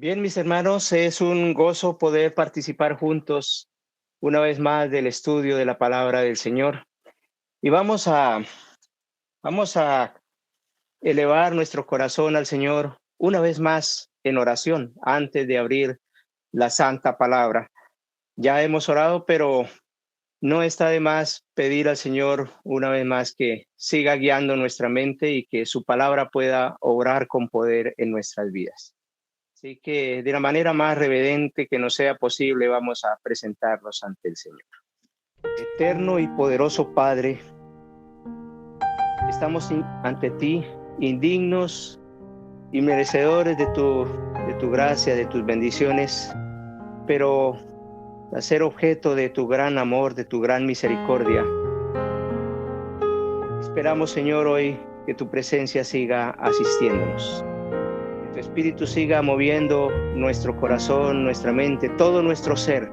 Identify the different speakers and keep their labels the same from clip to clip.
Speaker 1: Bien, mis hermanos, es un gozo poder participar juntos una vez más del estudio de la palabra del Señor. Y vamos a elevar nuestro corazón al Señor una vez más en oración antes de abrir la santa palabra. Ya hemos orado, pero no está de más pedir al Señor una vez más que siga guiando nuestra mente y que su palabra pueda obrar con poder en nuestras vidas. Así que de la manera más reverente que nos sea posible, vamos a presentarnos ante el Señor. Eterno y poderoso Padre, estamos ante ti, indignos y merecedores de tu gracia, de tus bendiciones, pero a ser objeto de tu gran amor, de tu gran misericordia. Esperamos, Señor, hoy que tu presencia siga asistiéndonos, que tu Espíritu siga moviendo nuestro corazón, nuestra mente, todo nuestro ser,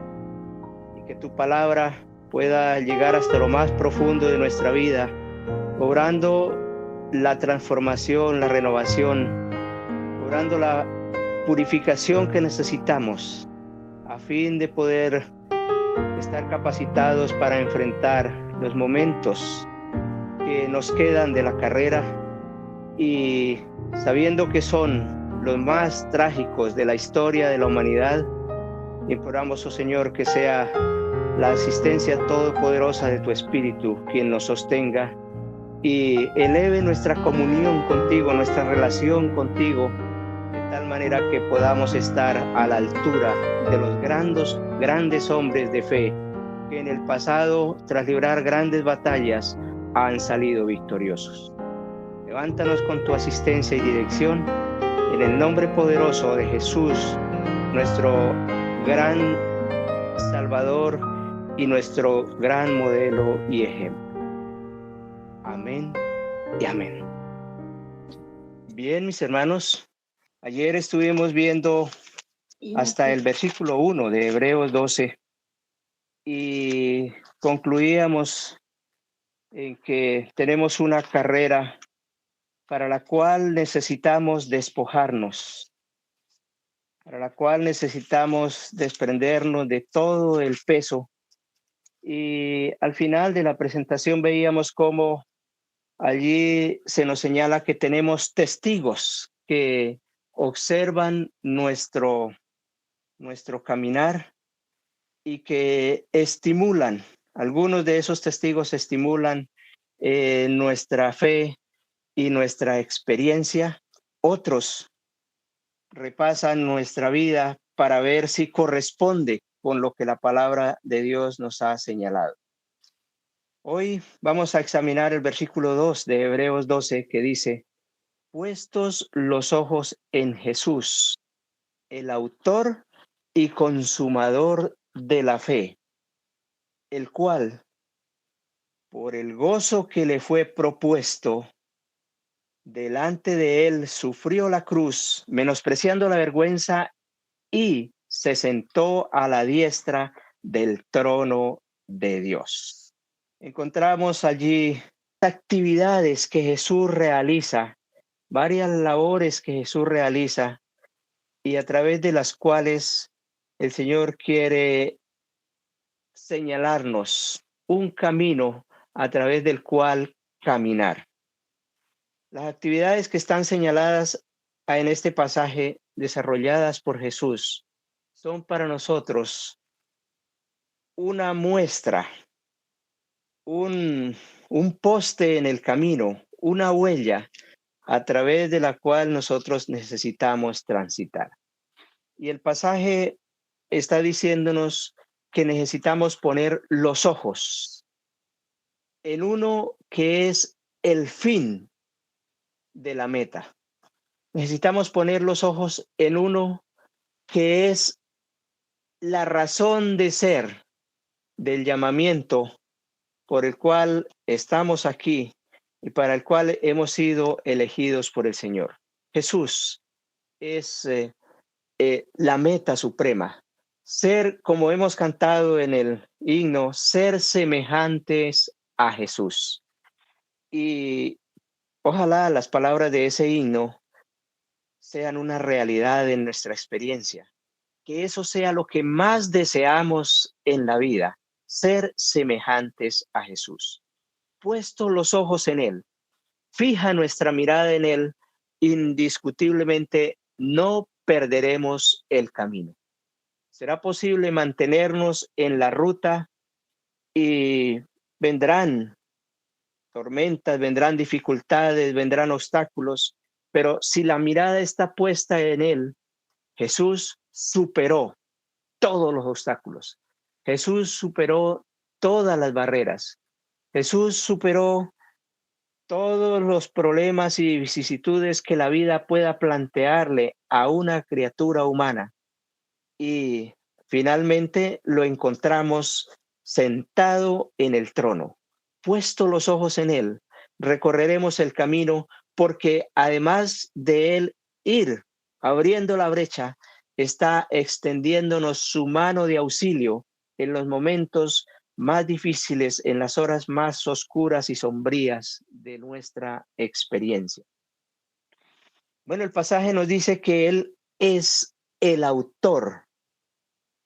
Speaker 1: y que tu palabra pueda llegar hasta lo más profundo de nuestra vida, obrando la transformación, la renovación, obrando la purificación que necesitamos a fin de poder estar capacitados para enfrentar los momentos que nos quedan de la carrera y sabiendo que son los más trágicos de la historia de la humanidad. Imploramos, oh Señor, que sea la asistencia todopoderosa de tu Espíritu quien nos sostenga y eleve nuestra comunión contigo, nuestra relación contigo, de tal manera que podamos estar a la altura de los grandes hombres de fe que en el pasado, tras librar grandes batallas, han salido victoriosos. Levántanos con tu asistencia y dirección, en el nombre poderoso de Jesús, nuestro gran Salvador y nuestro gran modelo y ejemplo. Amén y amén. Bien, mis hermanos, ayer estuvimos viendo hasta el versículo 1 de Hebreos 12 y concluíamos en que tenemos una carrera para la cual necesitamos despojarnos, para la cual necesitamos desprendernos de todo el peso. Y al final de la presentación veíamos cómo allí se nos señala que tenemos testigos que observan nuestro caminar y que estimulan, algunos de esos testigos estimulan nuestra fe y nuestra experiencia, otros repasan nuestra vida para ver si corresponde con lo que la palabra de Dios nos ha señalado. Hoy vamos a examinar el versículo 2 de Hebreos 12 que dice: puestos los ojos en Jesús, el autor y consumador de la fe, el cual, por el gozo que le fue propuesto, delante de él sufrió la cruz, menospreciando la vergüenza, y se sentó a la diestra del trono de Dios. Encontramos allí actividades que Jesús realiza, varias labores que Jesús realiza y a través de las cuales el Señor quiere señalarnos un camino a través del cual caminar. Las actividades que están señaladas en este pasaje, desarrolladas por Jesús, son para nosotros una muestra, un, un poste en el camino, una huella a través de la cual nosotros necesitamos transitar. Y el pasaje está diciéndonos que necesitamos poner los ojos en uno que es el fin de la meta. Necesitamos poner los ojos en uno que es la razón de ser del llamamiento por el cual estamos aquí y para el cual hemos sido elegidos por el Señor. Jesús es la meta suprema. Ser, como hemos cantado en el himno, ser semejantes a Jesús. Y ojalá las palabras de ese himno sean una realidad en nuestra experiencia. Que eso sea lo que más deseamos en la vida, ser semejantes a Jesús. Puesto los ojos en Él, fija nuestra mirada en Él, indiscutiblemente no perderemos el camino. Será posible mantenernos en la ruta y vendrán tormentas, vendrán dificultades, vendrán obstáculos, pero si la mirada está puesta en Él, Jesús superó todos los obstáculos. Jesús superó todas las barreras. Jesús superó todos los problemas y vicisitudes que la vida pueda plantearle a una criatura humana. Y finalmente lo encontramos sentado en el trono. Puesto los ojos en Él, recorreremos el camino porque además de Él ir abriendo la brecha, está extendiéndonos su mano de auxilio en los momentos más difíciles, en las horas más oscuras y sombrías de nuestra experiencia. Bueno, el pasaje nos dice que Él es el autor,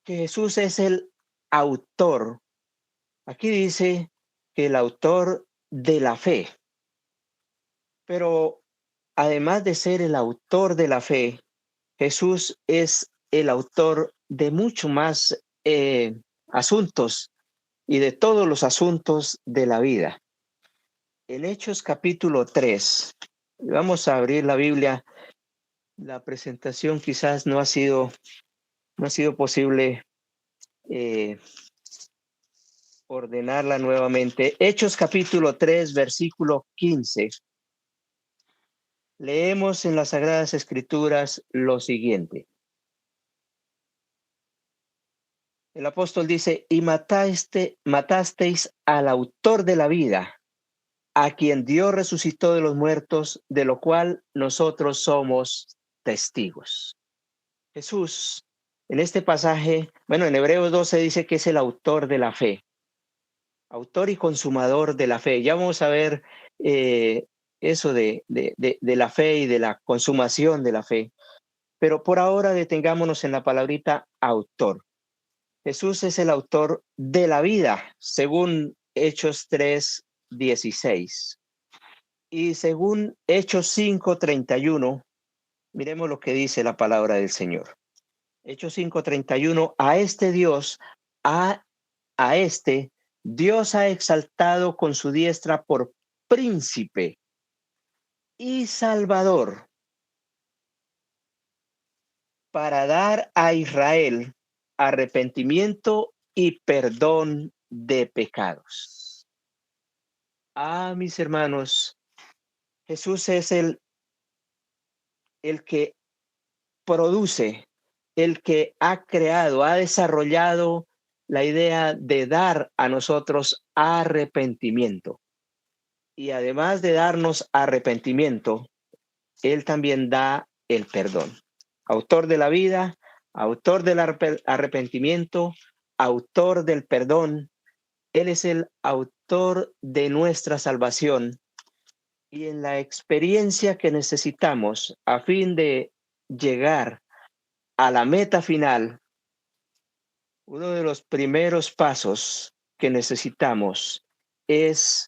Speaker 1: que Jesús es el autor. Aquí dice que el autor de la fe, pero además de ser el autor de la fe, Jesús es el autor de mucho más asuntos y de todos los asuntos de la vida. En Hechos capítulo 3, vamos a abrir la Biblia. La presentación quizás no ha sido posible ordenarla nuevamente. Hechos capítulo 3, versículo 15. Leemos en las Sagradas Escrituras lo siguiente. El apóstol dice, y matasteis al autor de la vida, a quien Dios resucitó de los muertos, de lo cual nosotros somos testigos. Jesús, en este pasaje, bueno, en Hebreos 12 dice que es el autor de la fe, autor y consumador de la fe. Ya vamos a ver eso de la fe y de la consumación de la fe. Pero por ahora detengámonos en la palabrita autor. Jesús es el autor de la vida, según Hechos 3:16. Y según Hechos 5:31, miremos lo que dice la palabra del Señor. Hechos 5:31, a este Dios ha exaltado con su diestra por príncipe y salvador para dar a Israel arrepentimiento y perdón de pecados. Mis hermanos, Jesús es el que produce, el que ha creado, ha desarrollado la idea de dar a nosotros arrepentimiento. Y además de darnos arrepentimiento, Él también da el perdón. Autor de la vida, autor del arrepentimiento, autor del perdón. Él es el autor de nuestra salvación. Y en la experiencia que necesitamos a fin de llegar a la meta final, uno de los primeros pasos que necesitamos es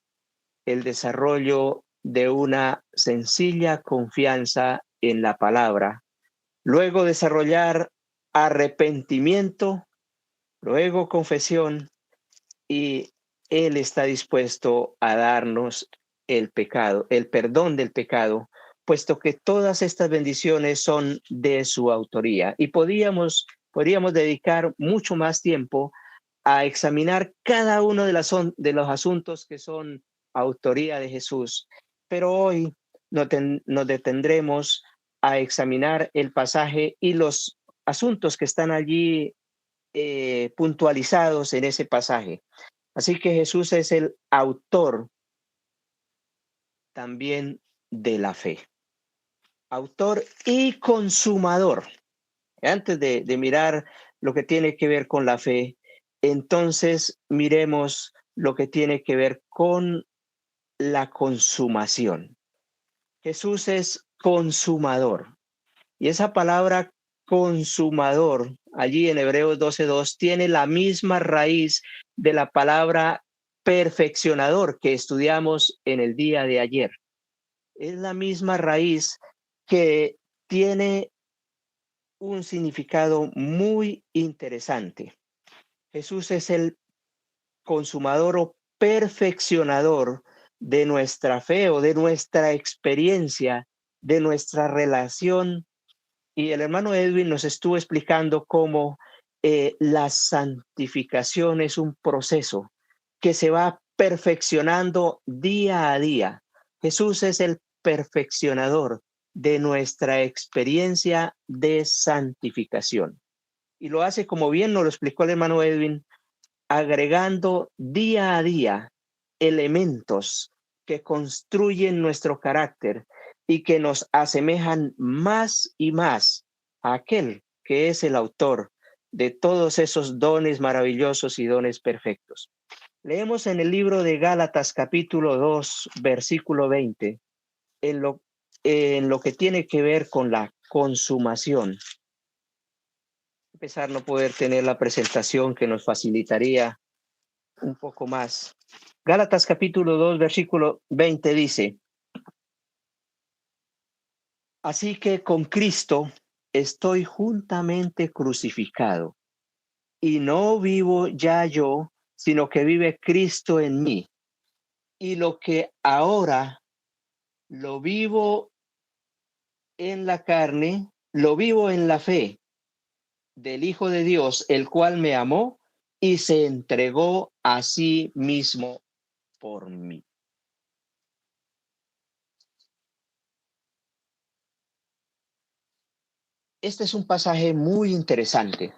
Speaker 1: el desarrollo de una sencilla confianza en la palabra, luego desarrollar arrepentimiento, luego confesión, y Él está dispuesto a darnos el perdón del pecado, puesto que todas estas bendiciones son de su autoría. Y podríamos dedicar mucho más tiempo a examinar cada uno de los asuntos que son autoría de Jesús. Pero hoy nos detendremos a examinar el pasaje y los asuntos que están allí puntualizados en ese pasaje. Así que Jesús es el autor también de la fe. Autor y consumador. Antes de mirar lo que tiene que ver con la fe, entonces miremos lo que tiene que ver con la consumación. Jesús es consumador. Y esa palabra consumador, allí en Hebreos 12:2, tiene la misma raíz de la palabra perfeccionador que estudiamos en el día de ayer. Es la misma raíz que tiene un significado muy interesante. Jesús es el consumador o perfeccionador de nuestra fe o de nuestra experiencia, de nuestra relación. Y el hermano Edwin nos estuvo explicando cómo la santificación es un proceso que se va perfeccionando día a día. Jesús es el perfeccionador de nuestra experiencia de santificación. Y lo hace, como bien nos lo explicó el hermano Edwin, agregando día a día elementos que construyen nuestro carácter y que nos asemejan más y más a aquel que es el autor de todos esos dones maravillosos y dones perfectos. Leemos en el libro de Gálatas capítulo 2, versículo 20, en lo que tiene que ver con la consumación. A pesar de no poder tener la presentación que nos facilitaría un poco más. Gálatas capítulo 2, versículo 20 dice: así que con Cristo estoy juntamente crucificado, y no vivo ya yo, sino que vive Cristo en mí. Y lo que ahora lo vivo en la carne, lo vivo en la fe del Hijo de Dios, el cual me amó y se entregó a sí mismo por mí. Este es un pasaje muy interesante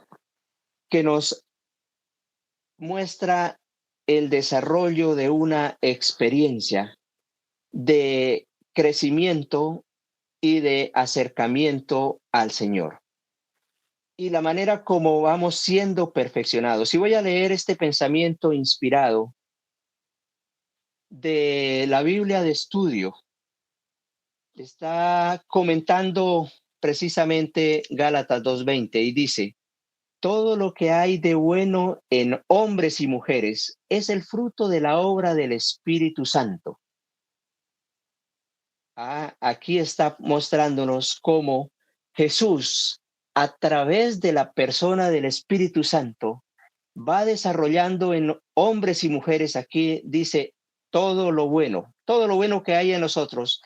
Speaker 1: que nos muestra el desarrollo de una experiencia de crecimiento y de acercamiento al Señor. Y la manera como vamos siendo perfeccionados. Y voy a leer este pensamiento inspirado de la Biblia de estudio. Está comentando precisamente Gálatas 2:20 y dice: todo lo que hay de bueno en hombres y mujeres es el fruto de la obra del Espíritu Santo. Aquí está mostrándonos cómo Jesús, a través de la persona del Espíritu Santo, va desarrollando en hombres y mujeres, aquí dice, todo lo bueno que hay en nosotros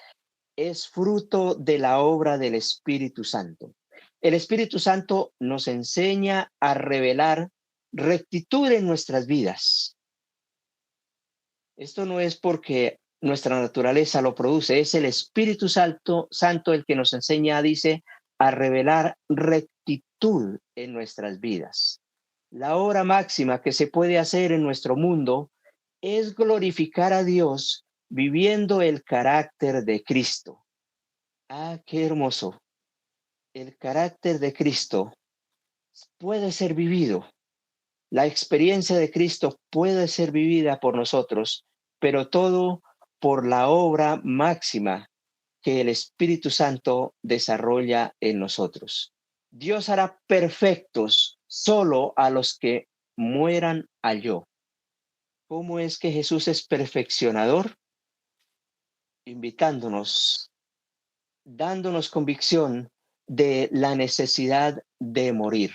Speaker 1: es fruto de la obra del Espíritu Santo. El Espíritu Santo nos enseña a revelar rectitud en nuestras vidas. Esto no es porque nuestra naturaleza lo produce, es el Espíritu Santo el que nos enseña, dice, a revelar rectitud en nuestras vidas. La obra máxima que se puede hacer en nuestro mundo es glorificar a Dios viviendo el carácter de Cristo. Qué hermoso. El carácter de Cristo puede ser vivido. La experiencia de Cristo puede ser vivida por nosotros, pero todo por la obra máxima que el Espíritu Santo desarrolla en nosotros. Dios hará perfectos solo a los que mueran al yo. ¿Cómo es que Jesús es perfeccionador? Invitándonos, dándonos convicción de la necesidad de morir.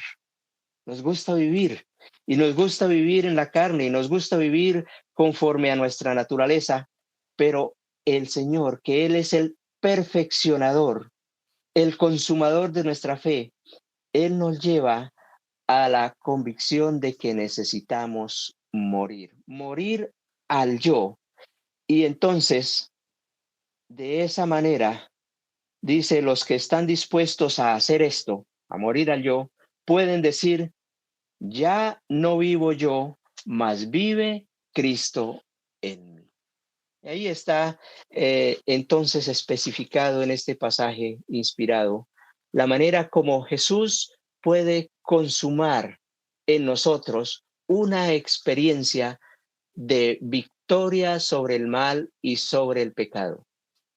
Speaker 1: Nos gusta vivir y nos gusta vivir en la carne y nos gusta vivir conforme a nuestra naturaleza, pero el Señor, que Él es el perfeccionador, el consumador de nuestra fe, Él nos lleva a la convicción de que necesitamos morir al yo. Y entonces, de esa manera, dice, los que están dispuestos a hacer esto, a morir al yo, pueden decir: ya no vivo yo, mas vive Cristo en mí. Y ahí está entonces especificado en este pasaje inspirado la manera como Jesús puede consumar en nosotros una experiencia de victoria sobre el mal y sobre el pecado.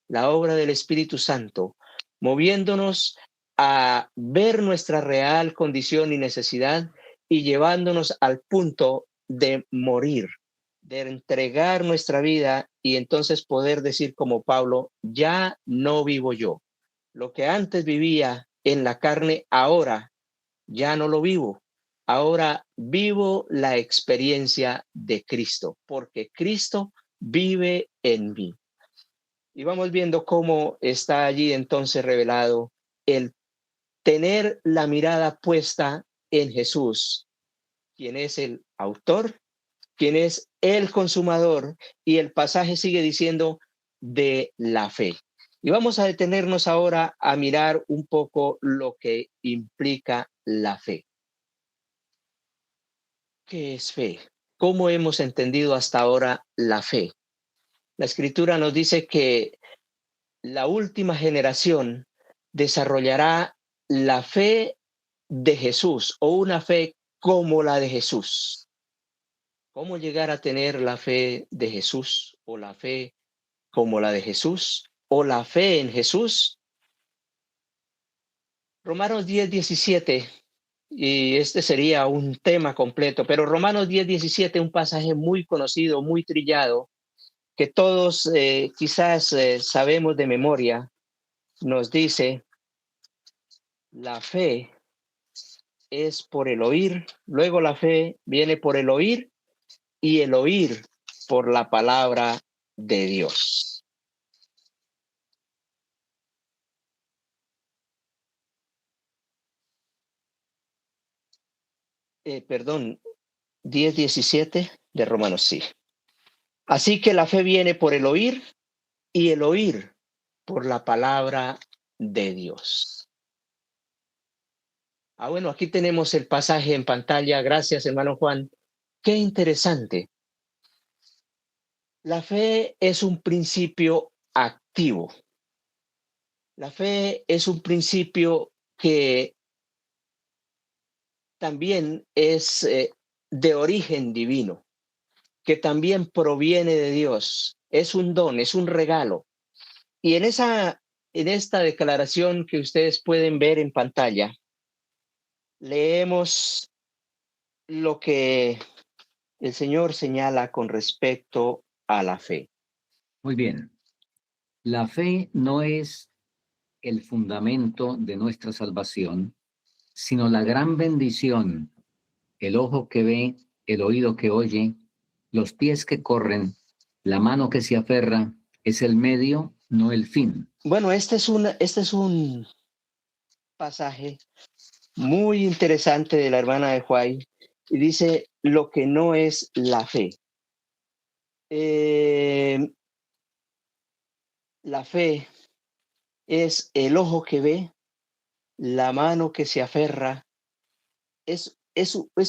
Speaker 1: La obra del Espíritu Santo, moviéndonos a ver nuestra real condición y necesidad y llevándonos al punto de morir, de entregar nuestra vida y entonces poder decir como Pablo, ya no vivo yo. Lo que antes vivía en la carne, ahora ya no lo vivo. Ahora vivo la experiencia de Cristo, porque Cristo vive en mí. Y vamos viendo cómo está allí entonces revelado el tener la mirada puesta en Jesús, quien es el autor, quien es el consumador, y el pasaje sigue diciendo de la fe. Y vamos a detenernos ahora a mirar un poco lo que implica la fe. ¿Qué es fe? ¿Cómo hemos entendido hasta ahora la fe? La Escritura nos dice que la última generación desarrollará la fe de Jesús o una fe como la de Jesús. ¿Cómo llegar a tener la fe de Jesús o la fe como la de Jesús o la fe en Jesús? Romanos 10:17, y este sería un tema completo, pero Romanos 10:17, un pasaje muy conocido, muy trillado, que todos quizás sabemos de memoria, nos dice, la fe es por el oír, luego la fe viene por el oír y el oír por la palabra de Dios. Perdón, 10:17 de Romanos, sí. Así que la fe viene por el oír y el oír por la palabra de Dios. Bueno, aquí tenemos el pasaje en pantalla. Gracias, hermano Juan. Qué interesante. La fe es un principio activo. La fe es un principio que también es de origen divino, que también proviene de Dios. Es un don, es un regalo. Y en esta declaración que ustedes pueden ver en pantalla, leemos lo que el Señor señala con respecto a la fe.
Speaker 2: Muy bien. La fe no es el fundamento de nuestra salvación, sino la gran bendición, el ojo que ve, el oído que oye, los pies que corren, la mano que se aferra, es el medio, no el fin.
Speaker 1: Bueno, este es un pasaje muy interesante de la hermana de Huay, y dice lo que no es la fe. La fe es el ojo que ve, la mano que se aferra, es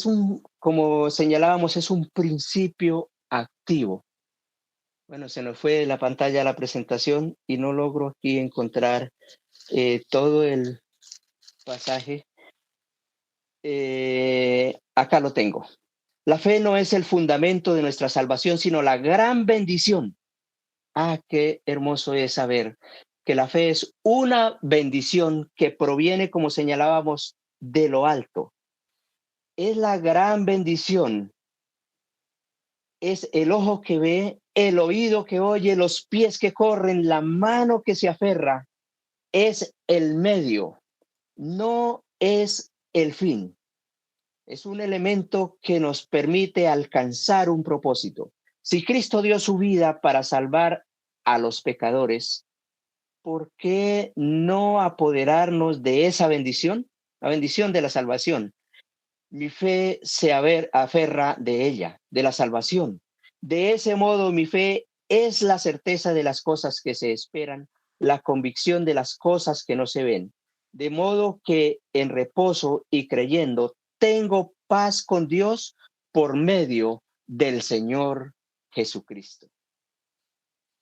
Speaker 1: un, como señalábamos, es un principio activo. Bueno, se nos fue la pantalla la presentación y no logro aquí encontrar todo el pasaje. Acá lo tengo. La fe no es el fundamento de nuestra salvación, sino la gran bendición. Qué hermoso es saber que la fe es una bendición que proviene, como señalábamos, de lo alto. Es la gran bendición. Es el ojo que ve, el oído que oye, los pies que corren, la mano que se aferra. Es el medio, no es el fin. Es un elemento que nos permite alcanzar un propósito. Si Cristo dio su vida para salvar a los pecadores, ¿por qué no apoderarnos de esa bendición? La bendición de la salvación. Mi fe se aferra de ella, de la salvación. De ese modo, mi fe es la certeza de las cosas que se esperan, la convicción de las cosas que no se ven. De modo que en reposo y creyendo, tengo paz con Dios por medio del Señor Jesucristo.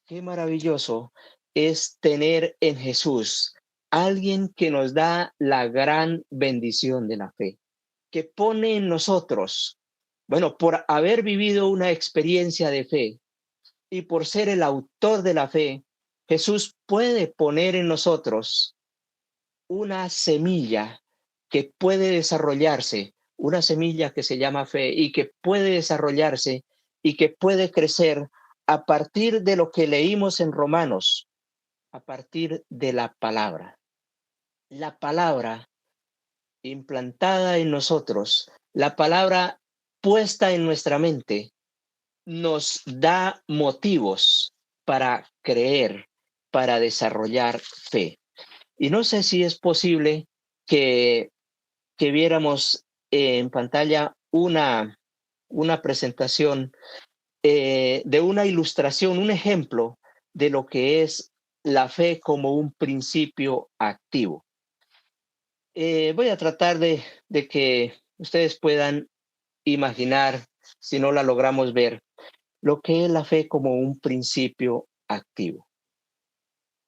Speaker 1: Qué maravilloso es tener en Jesús alguien que nos da la gran bendición de la fe, que pone en nosotros, bueno, por haber vivido una experiencia de fe y por ser el autor de la fe, Jesús puede poner en nosotros una semilla que puede desarrollarse, una semilla que se llama fe y que puede desarrollarse y que puede crecer a partir de lo que leímos en Romanos, a partir de la palabra. La palabra implantada en nosotros, la palabra puesta en nuestra mente, nos da motivos para creer, para desarrollar fe. Y no sé si es posible que, que viéramos en pantalla una presentación de una ilustración, un ejemplo de lo que es la fe como un principio activo. Voy a tratar de que ustedes puedan imaginar, si no la logramos ver, lo que es la fe como un principio activo.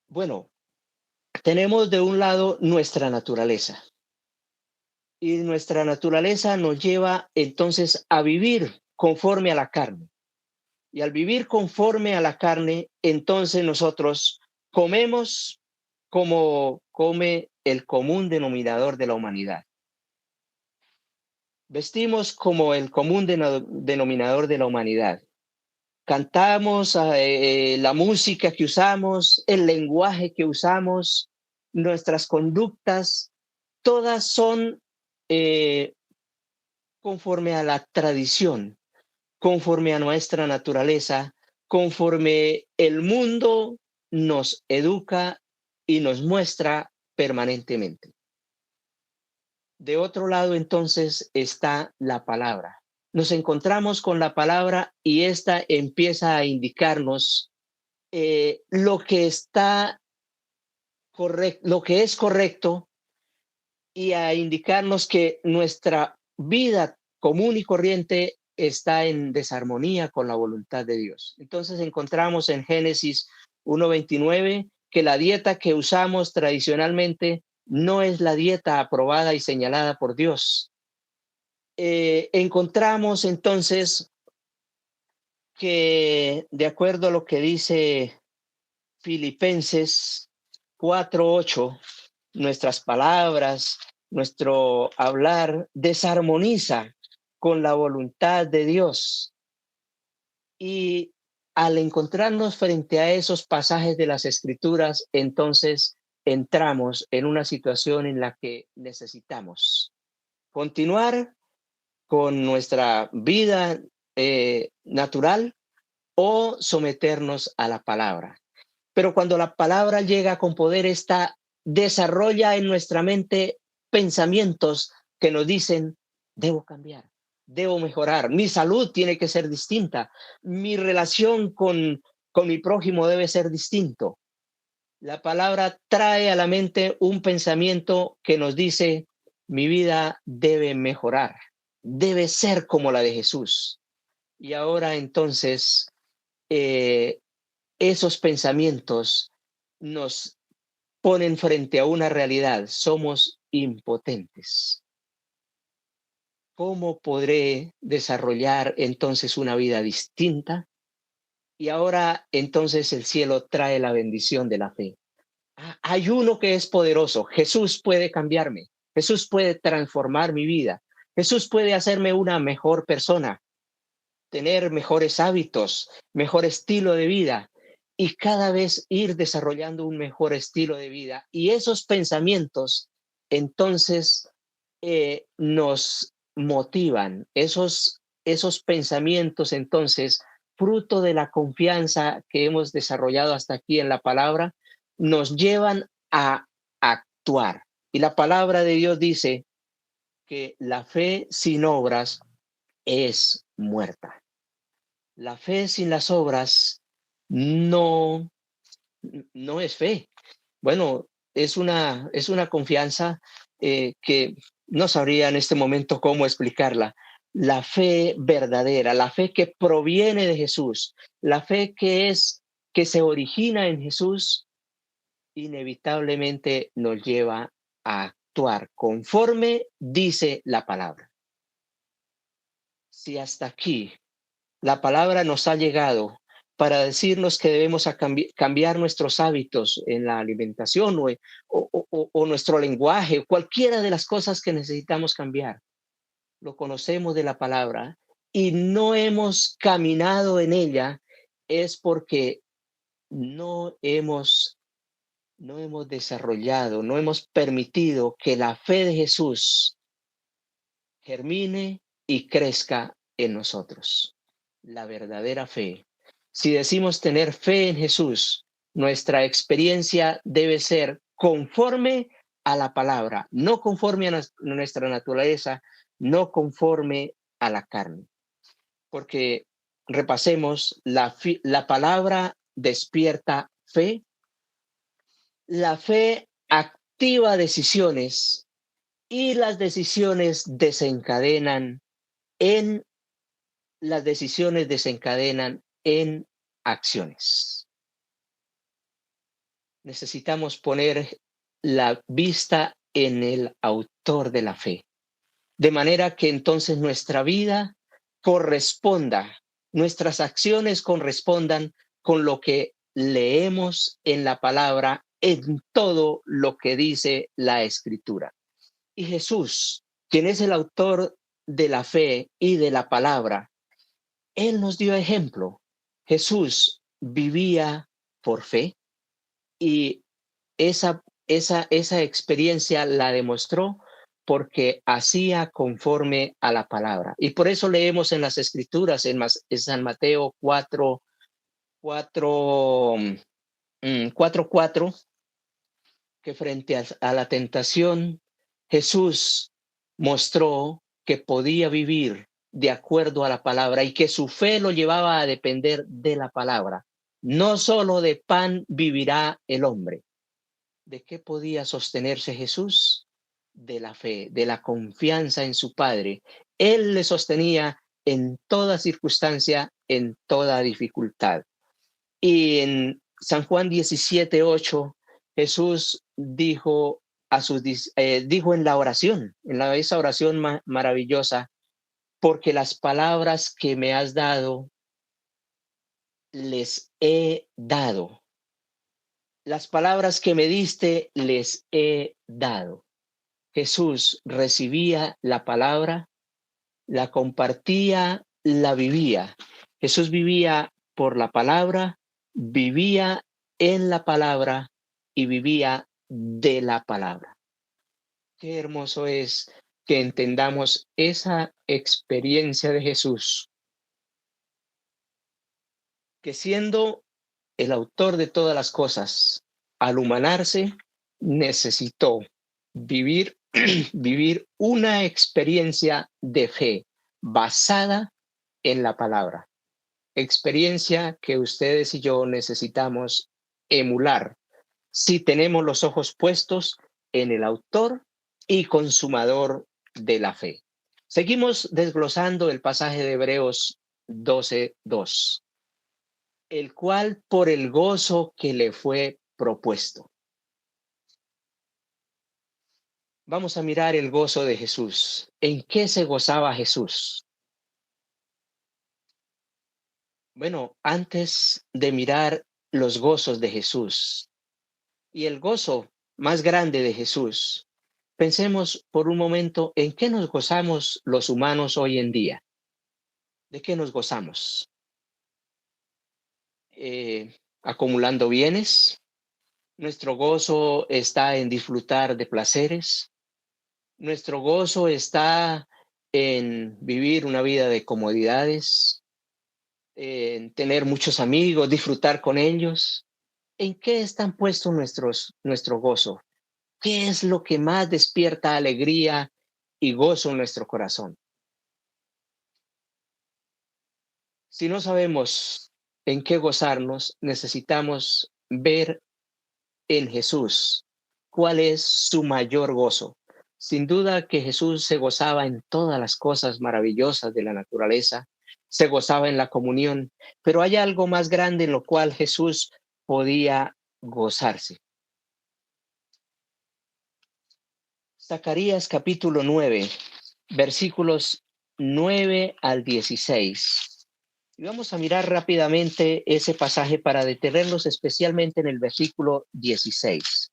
Speaker 1: Bueno, tenemos de un lado nuestra naturaleza y nuestra naturaleza nos lleva entonces a vivir conforme a la carne. Y al vivir conforme a la carne, entonces nosotros comemos como come el común denominador de la humanidad. Vestimos como el común denominador de la humanidad. Cantamos la música que usamos, el lenguaje que usamos, nuestras conductas, todas son eh, conforme a la tradición, conforme a nuestra naturaleza, conforme el mundo nos educa y nos muestra permanentemente. De otro lado, entonces, está la palabra. Nos encontramos con la palabra y esta empieza a indicarnos lo que está correcto, lo que es correcto y a indicarnos que nuestra vida común y corriente está en desarmonía con la voluntad de Dios. Entonces encontramos en Génesis 1:29 que la dieta que usamos tradicionalmente no es la dieta aprobada y señalada por Dios. Encontramos entonces que de acuerdo a lo que dice Filipenses 4:8, nuestras palabras, nuestro hablar desarmoniza con la voluntad de Dios. Y al encontrarnos frente a esos pasajes de las Escrituras, entonces entramos en una situación en la que necesitamos continuar con nuestra vida natural o someternos a la palabra. Pero cuando la palabra llega con poder, esta desarrolla en nuestra mente pensamientos que nos dicen, debo cambiar, debo mejorar, mi salud tiene que ser distinta, mi relación con mi prójimo debe ser distinto. La palabra trae a la mente un pensamiento que nos dice, mi vida debe mejorar, debe ser como la de Jesús. Y ahora entonces eh, esos pensamientos nos ponen frente a una realidad. Somos impotentes. ¿Cómo podré desarrollar entonces una vida distinta? Y ahora entonces el cielo trae la bendición de la fe. Hay uno que es poderoso. Jesús puede cambiarme. Jesús puede transformar mi vida. Jesús puede hacerme una mejor persona, tener mejores hábitos, mejor estilo de vida y cada vez ir desarrollando un mejor estilo de vida. Y esos pensamientos entonces nos motivan, esos pensamientos entonces, fruto de la confianza que hemos desarrollado hasta aquí en la palabra, nos llevan a actuar. Y la palabra de Dios dice que la fe sin obras es muerta. La fe sin las obras no, no es fe. Bueno, es una confianza que no sabría en este momento cómo explicarla. La fe verdadera, la fe que proviene de Jesús, la fe que se origina en Jesús, inevitablemente nos lleva a actuar conforme dice la palabra. Si hasta aquí la palabra nos ha llegado para decirnos que debemos cambiar nuestros hábitos en la alimentación o nuestro lenguaje, cualquiera de las cosas que necesitamos cambiar. Lo conocemos de la palabra y no hemos caminado en ella, es porque no hemos desarrollado, no hemos permitido que la fe de Jesús germine y crezca en nosotros. La verdadera fe. Si decimos tener fe en Jesús, nuestra experiencia debe ser conforme a la palabra, no conforme a nuestra naturaleza, no conforme a la carne. Porque repasemos, la palabra despierta fe, la fe activa decisiones y las decisiones en desencadenan en acciones. Necesitamos poner la vista en el autor de la fe, de manera que entonces nuestra vida corresponda, nuestras acciones correspondan con lo que leemos en la palabra, en todo lo que dice la Escritura. Y Jesús, quien es el autor de la fe y de la palabra, Él nos dio ejemplo. Jesús vivía por fe y esa experiencia la demostró porque hacía conforme a la palabra. Y por eso leemos en las Escrituras, en San Mateo 4, 4, que frente a la tentación, Jesús mostró que podía vivir de acuerdo a la palabra y que su fe lo llevaba a depender de la palabra. No solo de pan vivirá el hombre. ¿De qué podía sostenerse Jesús? De la fe, de la confianza en su Padre. Él le sostenía en toda circunstancia, en toda dificultad. Y en San Juan 17:8, Jesús dijo dijo en la oración, esa oración maravillosa, porque las palabras que me has dado, les he dado. Las palabras que me diste, les he dado. Jesús recibía la palabra, la compartía, la vivía. Jesús vivía por la palabra, vivía en la palabra y vivía de la palabra. Qué hermoso es que entendamos esa experiencia de Jesús, que siendo el autor de todas las cosas, al humanarse, necesitó vivir, vivir una experiencia de fe basada en la palabra. Experiencia que ustedes y yo necesitamos emular si tenemos los ojos puestos en el autor y consumador de la fe. Seguimos desglosando el pasaje de Hebreos 12:2, el cual por el gozo que le fue propuesto. Vamos a mirar el gozo de Jesús. ¿En qué se gozaba Jesús? Bueno, antes de mirar los gozos de Jesús y el gozo más grande de Jesús, pensemos por un momento en qué nos gozamos los humanos hoy en día. ¿De qué nos gozamos? Acumulando bienes. Nuestro gozo está en disfrutar de placeres. Nuestro gozo está en vivir una vida de comodidades, en tener muchos amigos, disfrutar con ellos. ¿En qué están puestos nuestro gozo? ¿Qué es lo que más despierta alegría y gozo en nuestro corazón? Si no sabemos en qué gozarnos, necesitamos ver en Jesús cuál es su mayor gozo. Sin duda que Jesús se gozaba en todas las cosas maravillosas de la naturaleza, se gozaba en la comunión, pero hay algo más grande en lo cual Jesús podía gozarse. Zacarías capítulo 9, versículos 9 al 16. Y vamos a mirar rápidamente ese pasaje para detenernos especialmente en el versículo 16.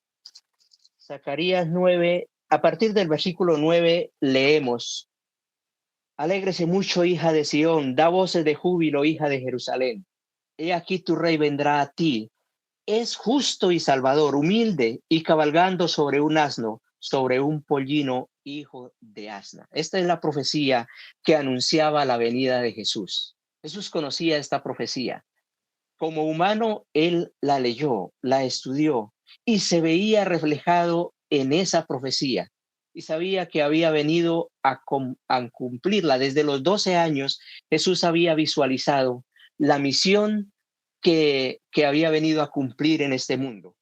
Speaker 1: Zacarías 9, a partir del versículo 9 leemos: Alégrese mucho, hija de Sión, da voces de júbilo, hija de Jerusalén. He aquí tu rey vendrá a ti, es justo y salvador, humilde y cabalgando sobre un asno, sobre un pollino, hijo de asna. Esta es la profecía que anunciaba la venida de Jesús. Jesús conocía esta profecía. Como humano, él la leyó, la estudió y se veía reflejado en esa profecía. Y sabía que había venido a cumplirla. Desde los 12 años, Jesús había visualizado la misión que había venido a cumplir en este mundo.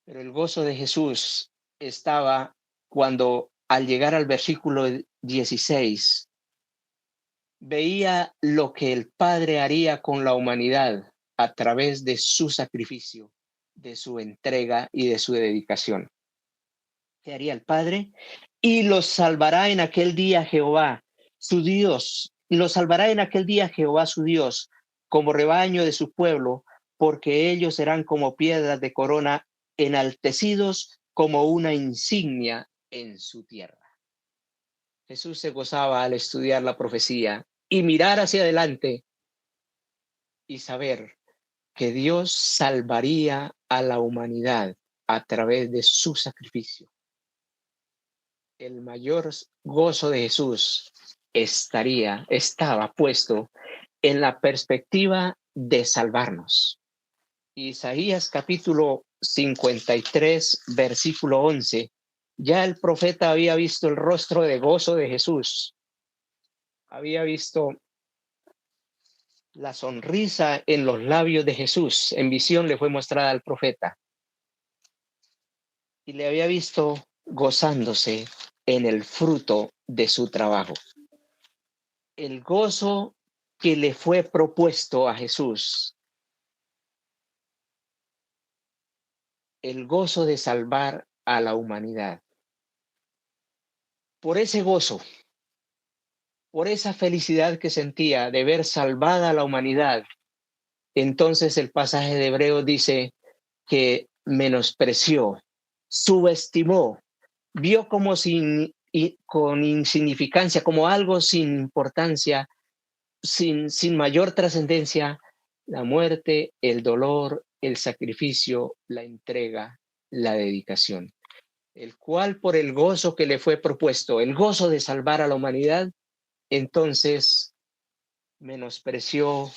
Speaker 1: Pero el gozo de Jesús estaba cuando, al llegar al versículo 16, veía lo que el Padre haría con la humanidad a través de su sacrificio, de su entrega y de su dedicación. ¿Qué haría el Padre? Y los salvará en aquel día Jehová, su Dios, y los salvará en aquel día Jehová, su Dios, como rebaño de su pueblo, porque ellos serán como piedras de corona, enaltecidos como una insignia en su tierra. Jesús se gozaba al estudiar la profecía y mirar hacia adelante y saber que Dios salvaría a la humanidad a través de su sacrificio. El mayor gozo de Jesús estaba puesto en la perspectiva de salvarnos. Isaías capítulo 53, versículo 11. Ya el profeta había visto el rostro de gozo de Jesús. Había visto la sonrisa en los labios de Jesús. En visión le fue mostrada al profeta. Y le había visto gozándose en el fruto de su trabajo. El gozo que le fue propuesto a Jesús, el gozo de salvar a la humanidad. Por ese gozo, por esa felicidad que sentía de ver salvada a la humanidad, entonces el pasaje de Hebreos dice que menospreció, subestimó, vio como con insignificancia, como algo sin importancia, sin mayor trascendencia, la muerte, el dolor, el sacrificio, la entrega, la dedicación, el cual por el gozo que le fue propuesto, el gozo de salvar a la humanidad, entonces menospreció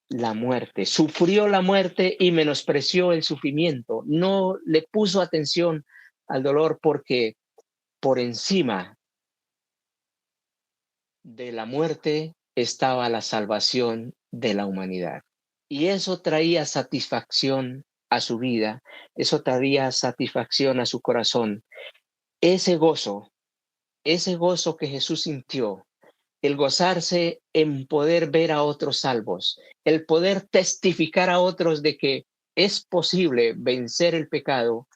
Speaker 1: la muerte, sufrió la muerte y menospreció el sufrimiento, no le puso atención al dolor porque por encima de la muerte estaba la salvación de la humanidad. Y eso traía satisfacción a su vida, eso traía satisfacción a su corazón. Ese gozo que Jesús sintió, el gozarse en poder ver a otros salvos, el poder testificar a otros de que es posible vencer el pecado,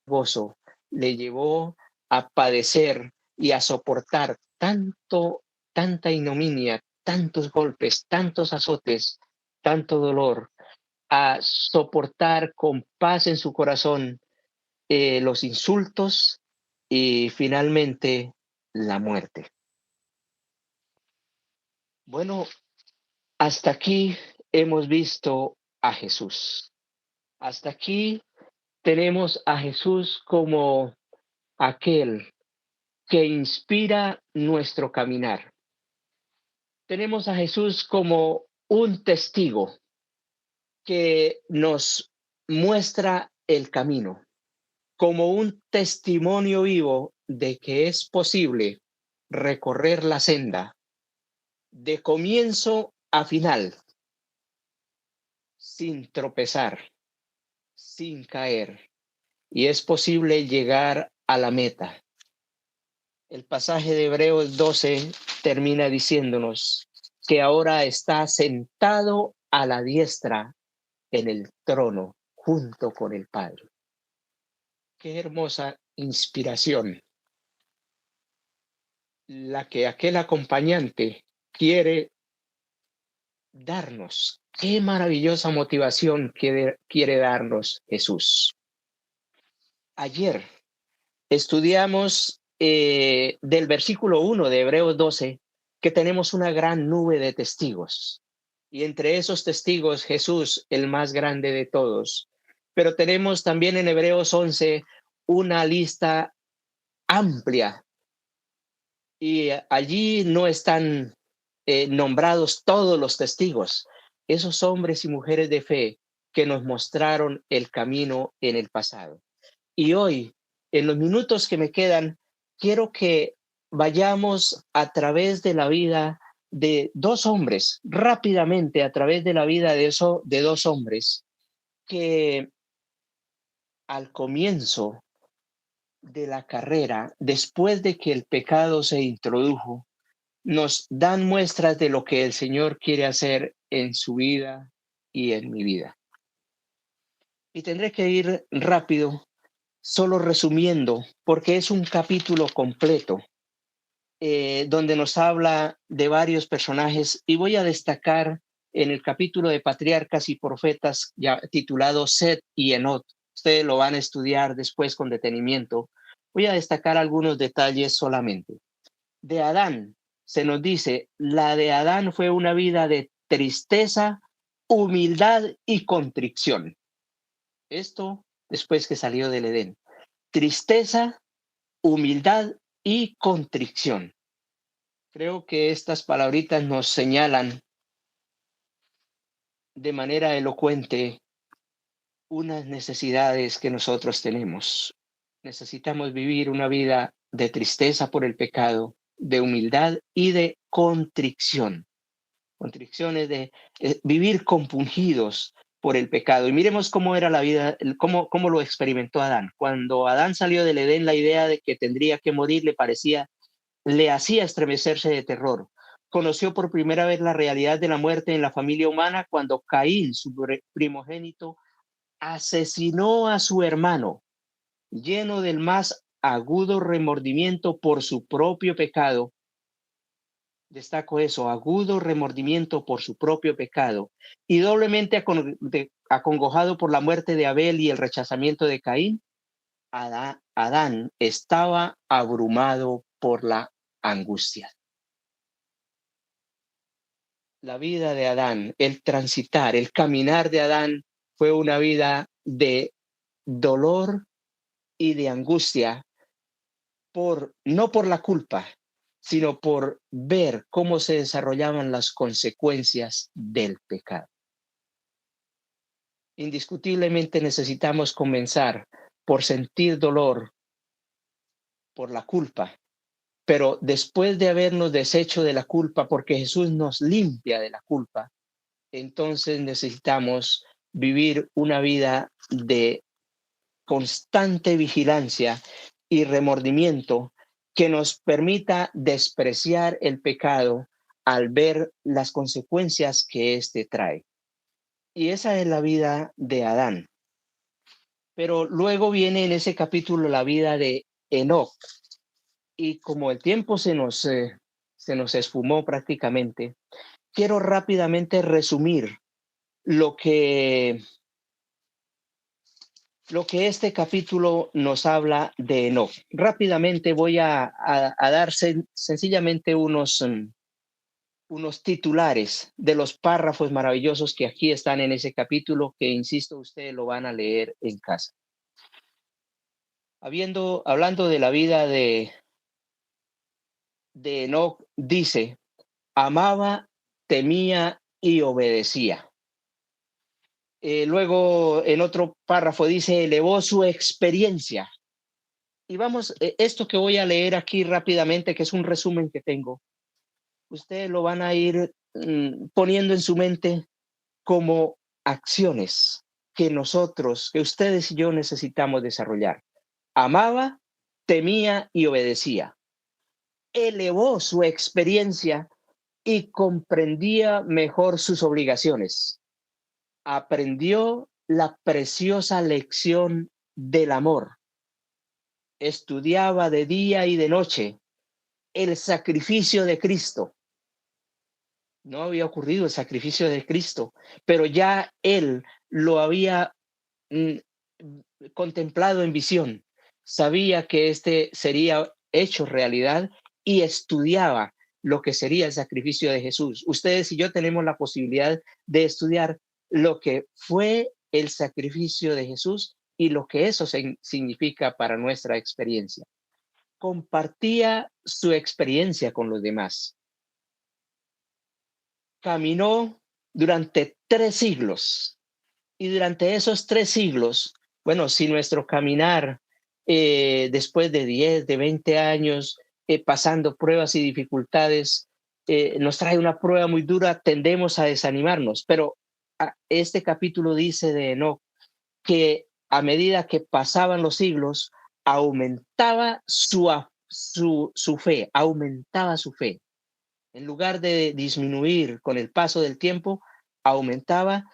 Speaker 1: gozo le llevó a padecer y a soportar tanta ignominia, tantos golpes, tantos azotes, tanto dolor, a soportar con paz en su corazón los insultos y finalmente la muerte. Bueno, hasta aquí hemos visto a Jesús. Hasta aquí tenemos a Jesús como aquel que inspira nuestro caminar. Tenemos a Jesús como un testigo que nos muestra el camino, como un testimonio vivo de que es posible recorrer la senda de comienzo a final, sin tropezar, sin caer, y es posible llegar a la meta. El pasaje de Hebreos 12 termina diciéndonos que ahora está sentado a la diestra en el trono junto con el Padre. Qué hermosa inspiración la que aquel acompañante quiere darnos. Qué maravillosa motivación quiere darnos Jesús. Ayer estudiamos del versículo 1 de Hebreos 12 que tenemos una gran nube de testigos. Y entre esos testigos, Jesús, el más grande de todos. Pero tenemos también en Hebreos 11 una lista amplia. Y allí no están nombrados todos los testigos, esos hombres y mujeres de fe que nos mostraron el camino en el pasado. Y hoy, en los minutos que me quedan, quiero que vayamos a través de la vida de dos hombres, rápidamente a través de la vida de dos hombres que al comienzo de la carrera, después de que el pecado se introdujo, nos dan muestras de lo que el Señor quiere hacer en su vida y en mi vida. Y tendré que ir rápido, solo resumiendo, porque es un capítulo completo, donde nos habla de varios personajes, y voy a destacar en el capítulo de Patriarcas y Profetas, ya titulado Set y Enot. Ustedes lo van a estudiar después con detenimiento. Voy a destacar algunos detalles solamente. De Adán, se nos dice, la de Adán fue una vida de tristeza, humildad y contrición. Esto después que salió del Edén. Tristeza, humildad y contrición. Creo que estas palabritas nos señalan de manera elocuente unas necesidades que nosotros tenemos. Necesitamos vivir una vida de tristeza por el pecado, de humildad y de contrición. Contrición es de vivir compungidos por el pecado. Y miremos cómo era la vida, cómo lo experimentó Adán. Cuando Adán salió del Edén, la idea de que tendría que morir le hacía estremecerse de terror. Conoció por primera vez la realidad de la muerte en la familia humana cuando Caín, su primogénito, asesinó a su hermano, lleno del más agudo remordimiento por su propio pecado. Destaco eso, agudo remordimiento por su propio pecado y doblemente acongojado por la muerte de Abel y el rechazamiento de Caín. Adán estaba abrumado por la angustia. La vida de Adán, el transitar, el caminar de Adán fue una vida de dolor y de angustia no por la culpa, sino por ver cómo se desarrollaban las consecuencias del pecado. Indiscutiblemente necesitamos comenzar por sentir dolor por la culpa, pero después de habernos deshecho de la culpa, porque Jesús nos limpia de la culpa, entonces necesitamos vivir una vida de constante vigilancia y remordimiento que nos permita despreciar el pecado al ver las consecuencias que éste trae. Y esa es la vida de Adán. Pero luego viene en ese capítulo la vida de Enoc. Y como el tiempo se nos esfumó prácticamente, quiero rápidamente resumir lo que este capítulo nos habla de Enoc. Rápidamente voy a dar sencillamente unos titulares de los párrafos maravillosos que aquí están en ese capítulo, que insisto, ustedes lo van a leer en casa. Hablando de la vida de Enoc, dice, amaba, temía y obedecía. Luego en otro párrafo dice, elevó su experiencia. Y vamos, esto que voy a leer aquí rápidamente, que es un resumen que tengo, ustedes lo van a ir poniendo en su mente como acciones que ustedes y yo necesitamos desarrollar. Amaba, temía y obedecía. Elevó su experiencia y comprendía mejor sus obligaciones. Aprendió la preciosa lección del amor. Estudiaba de día y de noche el sacrificio de Cristo. No había ocurrido el sacrificio de Cristo, pero ya él lo había mm, contemplado en visión. Sabía que este sería hecho realidad y estudiaba lo que sería el sacrificio de Jesús. Ustedes y yo tenemos la posibilidad de estudiar lo que fue el sacrificio de Jesús y lo que eso significa para nuestra experiencia. Compartía su experiencia con los demás. Caminó durante 3 siglos. Y durante esos 3 siglos, bueno, si nuestro caminar después de 10, de 20 años, pasando pruebas y dificultades, nos trae una prueba muy dura, tendemos a desanimarnos. Pero este capítulo dice de Enoc que a medida que pasaban los siglos, aumentaba su fe, aumentaba su fe. En lugar de disminuir con el paso del tiempo, aumentaba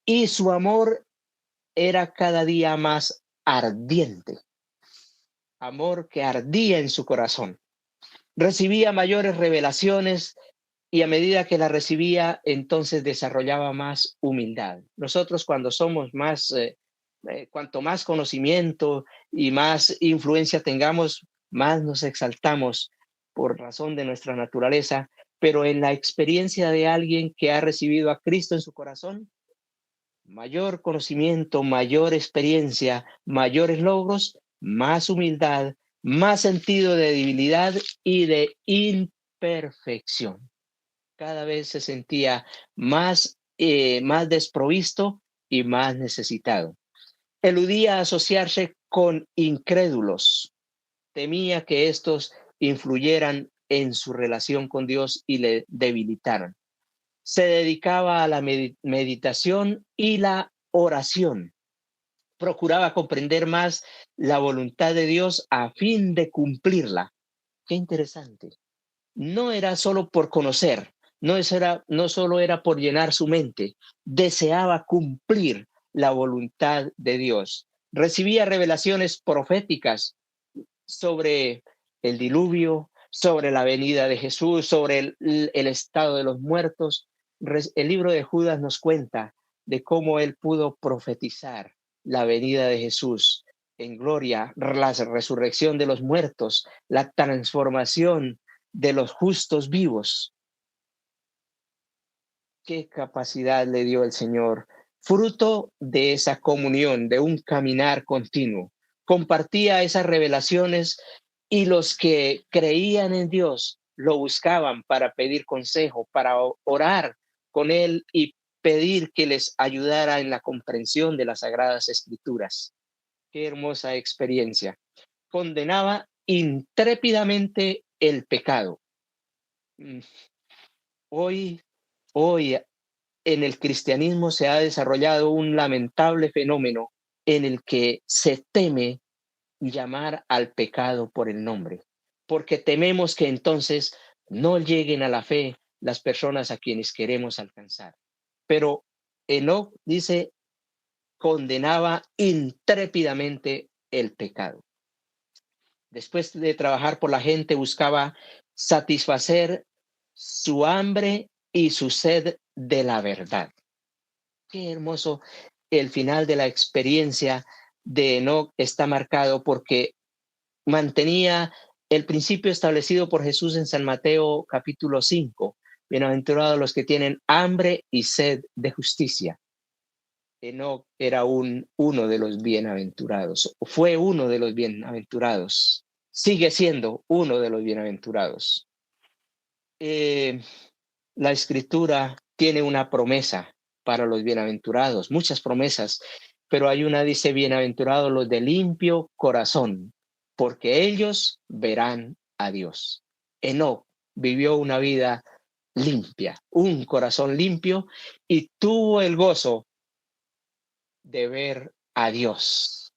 Speaker 1: y su amor era cada día más ardiente, amor que ardía en su corazón. Recibía mayores revelaciones y a medida que la recibía, entonces desarrollaba más humildad. Nosotros cuando somos más, cuanto más conocimiento y más influencia tengamos, más nos exaltamos por razón de nuestra naturaleza, pero en la experiencia de alguien que ha recibido a Cristo en su corazón, mayor conocimiento, mayor experiencia, mayores logros, más humildad, más sentido de debilidad y de imperfección. Cada vez se sentía más desprovisto y más necesitado. Eludía asociarse con incrédulos. Temía que estos influyeran en su relación con Dios y le debilitaran. Se dedicaba a la meditación y la oración. Procuraba comprender más la voluntad de Dios a fin de cumplirla. Qué interesante. No era solo por conocer, no solo era por llenar su mente, deseaba cumplir la voluntad de Dios. Recibía revelaciones proféticas sobre el diluvio, sobre la venida de Jesús, sobre el estado de los muertos. El libro de Judas nos cuenta de cómo él pudo profetizar la venida de Jesús en gloria, la resurrección de los muertos, la transformación de los justos vivos. Qué capacidad le dio el Señor, fruto de esa comunión, de un caminar continuo. Compartía esas revelaciones y los que creían en Dios lo buscaban para pedir consejo, para orar con él y pedir que les ayudara en la comprensión de las Sagradas Escrituras. Qué hermosa experiencia. Condenaba intrépidamente el pecado. Hoy, hoy en el cristianismo se ha desarrollado un lamentable fenómeno en el que se teme llamar al pecado por el nombre, porque tememos que entonces no lleguen a la fe las personas a quienes queremos alcanzar. Pero Enoc dice, condenaba intrépidamente el pecado. Después de trabajar por la gente, buscaba satisfacer su hambre y su sed de la verdad. Qué hermoso. El final de la experiencia de Enoc está marcado porque mantenía el principio establecido por Jesús en San Mateo capítulo 5. Bienaventurados los que tienen hambre y sed de justicia. Enoc era uno de los bienaventurados, fue uno de los bienaventurados, sigue siendo uno de los bienaventurados. La escritura tiene una promesa para los bienaventurados, muchas promesas, pero hay una dice, bienaventurados los de limpio corazón, porque ellos verán a Dios. Enoc vivió una vida limpia, un corazón limpio y tuvo el gozo de ver a Dios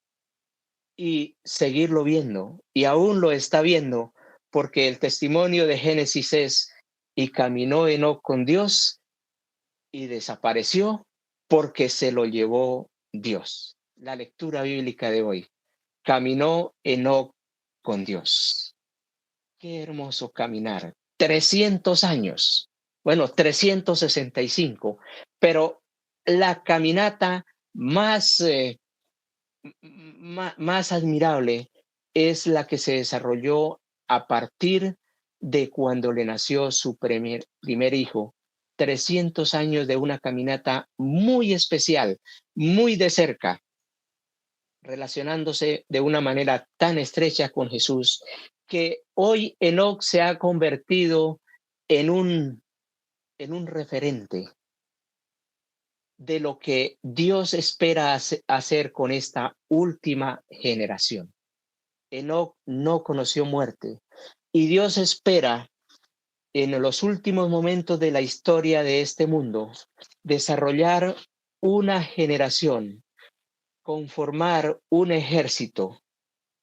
Speaker 1: y seguirlo viendo, y aún lo está viendo, porque el testimonio de Génesis es, y caminó Enoc con Dios y desapareció porque se lo llevó Dios. La lectura bíblica de hoy, caminó Enoc con Dios. Qué hermoso caminar, 300 años, bueno, 365, pero la caminata más, más admirable es la que se desarrolló a partir de cuando le nació su primer hijo. 300 años de una caminata muy especial, muy de cerca, relacionándose de una manera tan estrecha con Jesús, que hoy Enoc se ha convertido en un referente de lo que Dios espera hacer con esta última generación. Enoc no conoció muerte y Dios espera en los últimos momentos de la historia de este mundo desarrollar una generación, conformar un ejército.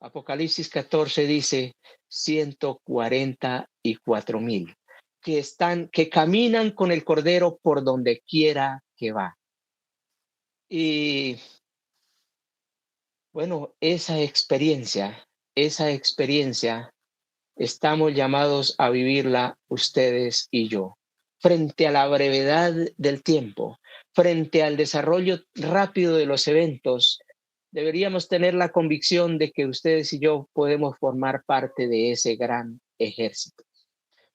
Speaker 1: Apocalipsis 14 dice 144,000 que caminan con el Cordero por donde quiera que va. Y bueno, esa experiencia estamos llamados a vivirla ustedes y yo. Frente a la brevedad del tiempo, frente al desarrollo rápido de los eventos, deberíamos tener la convicción de que ustedes y yo podemos formar parte de ese gran ejército.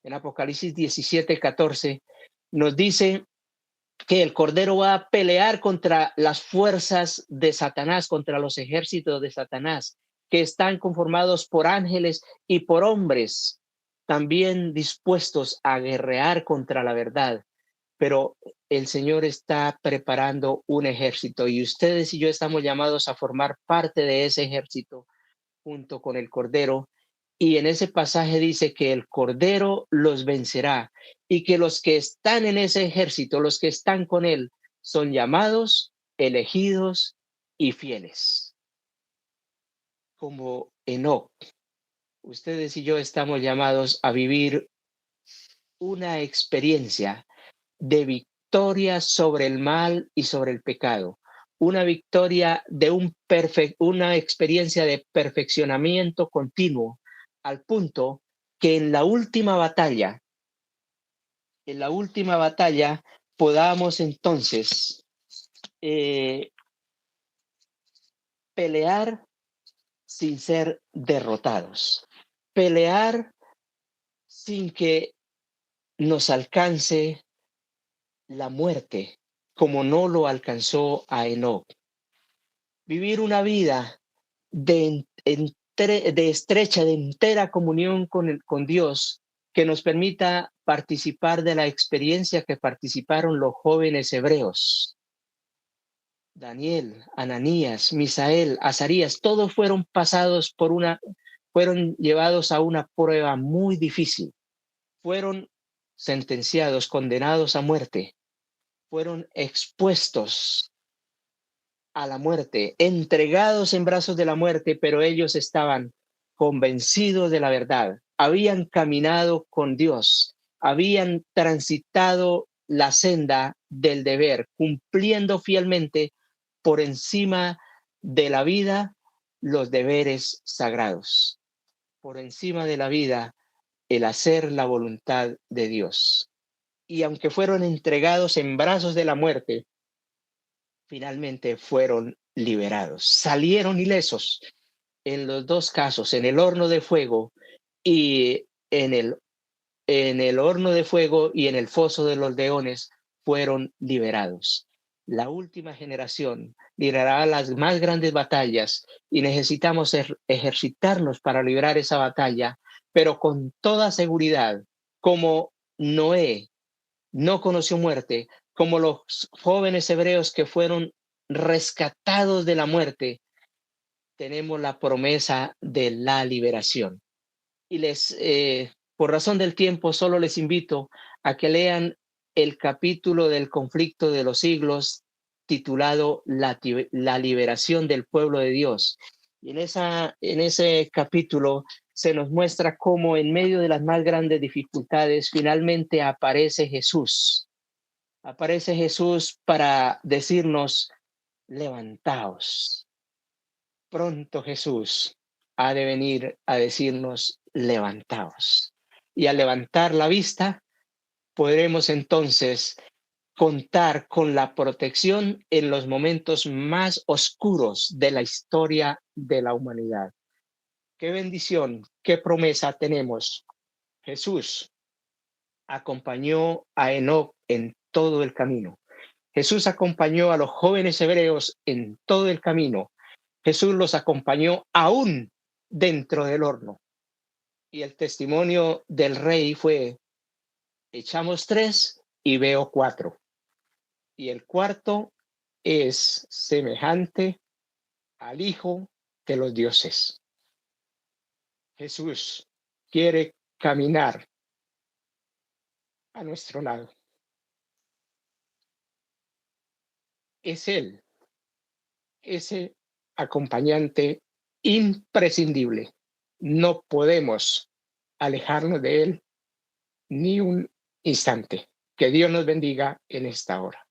Speaker 1: En Apocalipsis 17:14 nos dice que el Cordero va a pelear contra las fuerzas de Satanás, contra los ejércitos de Satanás, que están conformados por ángeles y por hombres, también dispuestos a guerrear contra la verdad. Pero el Señor está preparando un ejército y ustedes y yo estamos llamados a formar parte de ese ejército junto con el Cordero. Y en ese pasaje dice que el Cordero los vencerá y que los que están en ese ejército, los que están con él, son llamados, elegidos y fieles. Como Enoc, ustedes y yo estamos llamados a vivir una experiencia de victoria sobre el mal y sobre el pecado, una victoria de una experiencia de perfeccionamiento continuo, al punto que en la última batalla podamos entonces eh, pelear sin ser derrotados, pelear sin que nos alcance la muerte, como no lo alcanzó a Enoc. Vivir una vida de estrecha, de entera comunión con Dios, que nos permita participar de la experiencia que participaron los jóvenes hebreos. Daniel, Ananías, Misael, Azarías, todos fueron llevados a una prueba muy difícil. Fueron sentenciados, condenados a muerte, fueron expuestos a la muerte, entregados en brazos de la muerte, pero ellos estaban convencidos de la verdad, habían caminado con Dios, habían transitado la senda del deber, cumpliendo fielmente por encima de la vida los deberes sagrados, por encima de la vida el hacer la voluntad de Dios. Y aunque fueron entregados en brazos de la muerte, finalmente fueron liberados, salieron ilesos en los dos casos, en el horno de fuego y en el horno de fuego y en el foso de los leones fueron liberados. La última generación librará las más grandes batallas y necesitamos ejercitarnos para librar esa batalla, pero con toda seguridad, como Noé no conoció muerte, como los jóvenes hebreos que fueron rescatados de la muerte, tenemos la promesa de la liberación. Y por razón del tiempo, solo les invito a que lean el capítulo del conflicto de los siglos titulado La liberación del pueblo de Dios. Y en ese capítulo se nos muestra cómo en medio de las más grandes dificultades finalmente aparece Jesús. Aparece Jesús para decirnos, levantaos. Pronto Jesús ha de venir a decirnos, levantaos. Y al levantar la vista, podremos entonces contar con la protección en los momentos más oscuros de la historia de la humanidad. Qué bendición, qué promesa tenemos. Jesús acompañó a Enoc en todo el camino. Jesús acompañó a los jóvenes hebreos en todo el camino. Jesús los acompañó aún dentro del horno. Y el testimonio del rey fue: echamos 3 y veo 4. Y el cuarto es semejante al Hijo de los dioses. Jesús quiere caminar a nuestro lado. Es Él, ese acompañante imprescindible. No podemos alejarnos de Él ni un instante. Que Dios nos bendiga en esta hora.